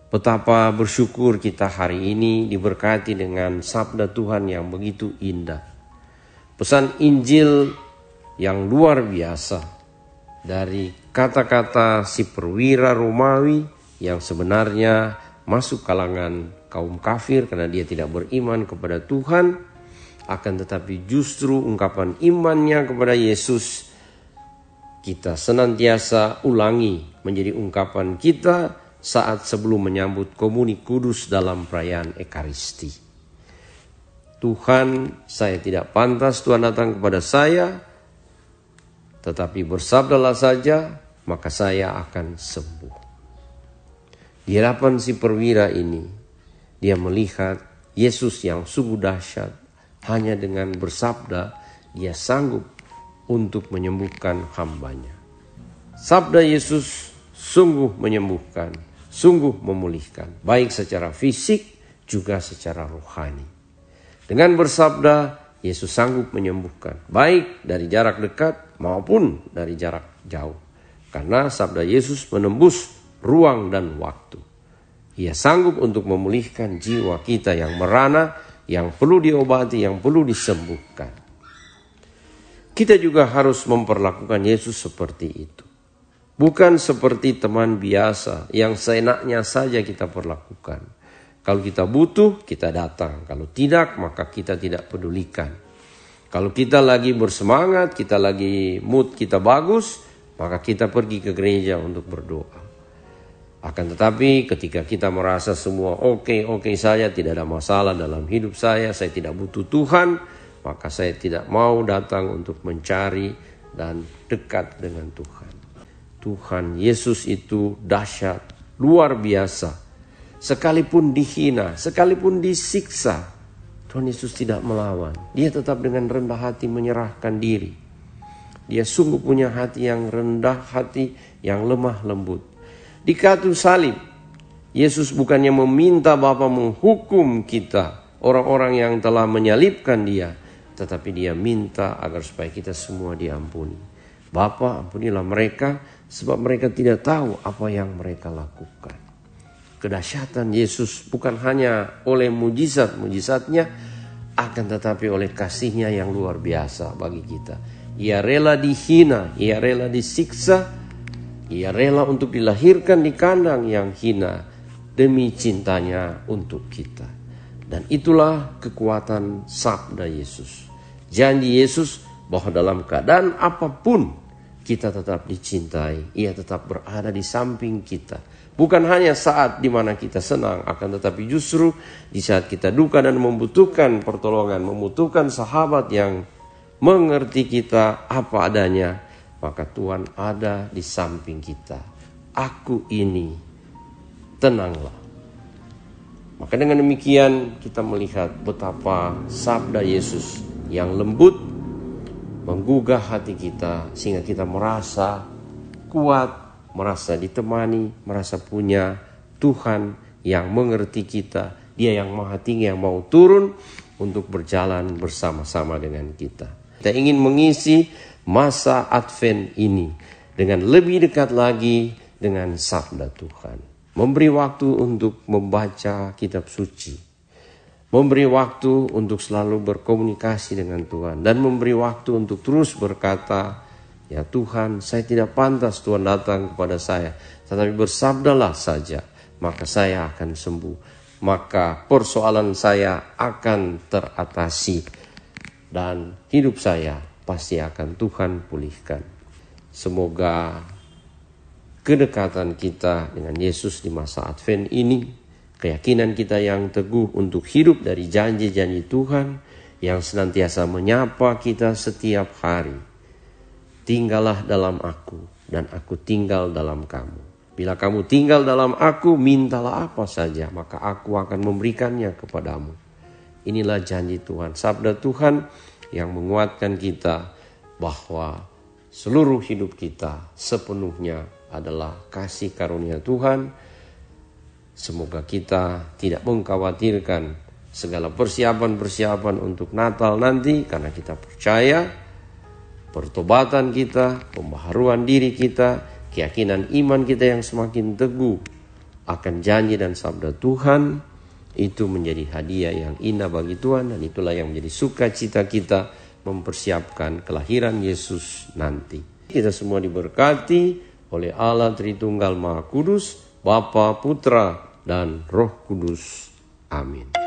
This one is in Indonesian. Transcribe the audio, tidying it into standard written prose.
Betapa bersyukur kita hari ini diberkati dengan sabda Tuhan yang begitu indah. Pesan Injil yang luar biasa dari kata-kata si perwira Romawi yang sebenarnya masuk kalangan kaum kafir karena dia tidak beriman kepada Tuhan. Akan tetapi justru ungkapan imannya kepada Yesus kita senantiasa ulangi menjadi ungkapan kita saat sebelum menyambut komuni kudus dalam perayaan Ekaristi. Tuhan, saya tidak pantas Tuhan datang kepada saya, tetapi bersabdalah saja, maka saya akan sembuh. Di hadapan si perwira ini, dia melihat Yesus yang sungguh dahsyat. Hanya dengan bersabda, dia sanggup untuk menyembuhkan hambanya. Sabda Yesus sungguh menyembuhkan, sungguh memulihkan, baik secara fisik juga secara rohani. Dengan bersabda, Yesus sanggup menyembuhkan, baik dari jarak dekat maupun dari jarak jauh. Karena sabda Yesus menembus ruang dan waktu. Ia sanggup untuk memulihkan jiwa kita yang merana, yang perlu diobati, yang perlu disembuhkan. Kita juga harus memperlakukan Yesus seperti itu. Bukan seperti teman biasa yang seenaknya saja kita perlakukan. Kalau kita butuh, kita datang. Kalau tidak, maka kita tidak pedulikan. Kalau kita lagi bersemangat, kita lagi mood kita bagus, maka kita pergi ke gereja untuk berdoa. Akan tetapi ketika kita merasa semua oke saja, tidak ada masalah dalam hidup saya tidak butuh Tuhan, maka saya tidak mau datang untuk mencari dan dekat dengan Tuhan. Tuhan Yesus itu dahsyat, luar biasa. Sekalipun dihina, sekalipun disiksa, Tuhan Yesus tidak melawan. Dia tetap dengan rendah hati menyerahkan diri. Dia sungguh punya hati yang rendah, hati yang lemah lembut. Di kayu salib, Yesus bukannya meminta Bapa menghukum kita, orang-orang yang telah menyalibkan dia, tetapi dia minta agar supaya kita semua diampuni. Bapa, ampunilah mereka, sebab mereka tidak tahu apa yang mereka lakukan. Kedahsyatan Yesus bukan hanya oleh mujizat-mujizatnya, akan tetapi oleh kasihnya yang luar biasa bagi kita. Ia rela dihina, ia rela disiksa, ia rela untuk dilahirkan di kandang yang hina demi cintanya untuk kita. Dan itulah kekuatan sabda Yesus. Janji Yesus bahwa dalam keadaan apapun kita tetap dicintai. Ia tetap berada di samping kita. Bukan hanya saat dimana kita senang, akan tetapi justru di saat kita duka dan membutuhkan pertolongan, membutuhkan sahabat yang mengerti kita apa adanya, maka Tuhan ada di samping kita. Aku ini, tenanglah. Maka dengan demikian kita melihat betapa sabda Yesus yang lembut menggugah hati kita sehingga kita merasa kuat, merasa ditemani, merasa punya Tuhan yang mengerti kita. Dia yang maha tinggi yang mau turun untuk berjalan bersama-sama dengan kita. Kita ingin mengisi masa Advent ini dengan lebih dekat lagi dengan sabda Tuhan. Memberi waktu untuk membaca kitab suci. Memberi waktu untuk selalu berkomunikasi dengan Tuhan. Dan memberi waktu untuk terus berkata, ya Tuhan, saya tidak pantas Tuhan datang kepada saya. Tetapi bersabdalah saja, maka saya akan sembuh. Maka persoalan saya akan teratasi. Dan hidup saya pasti akan Tuhan pulihkan. Semoga kedekatan kita dengan Yesus di masa Advent ini, keyakinan kita yang teguh untuk hidup dari janji-janji Tuhan yang senantiasa menyapa kita setiap hari. Tinggallah dalam aku dan aku tinggal dalam kamu. Bila kamu tinggal dalam aku, mintalah apa saja, maka aku akan memberikannya kepadamu. Inilah janji Tuhan, sabda Tuhan yang menguatkan kita bahwa seluruh hidup kita sepenuhnya adalah kasih karunia Tuhan. Semoga kita tidak mengkhawatirkan segala persiapan-persiapan untuk Natal nanti, karena kita percaya pertobatan kita, pembaharuan diri kita, keyakinan iman kita yang semakin teguh akan janji dan sabda Tuhan, itu menjadi hadiah yang indah bagi Tuhan, dan itulah yang menjadi sukacita kita mempersiapkan kelahiran Yesus nanti. Kita semua diberkati oleh Allah Tritunggal Maha Kudus, Bapa, Putra, dan Roh Kudus. Amin.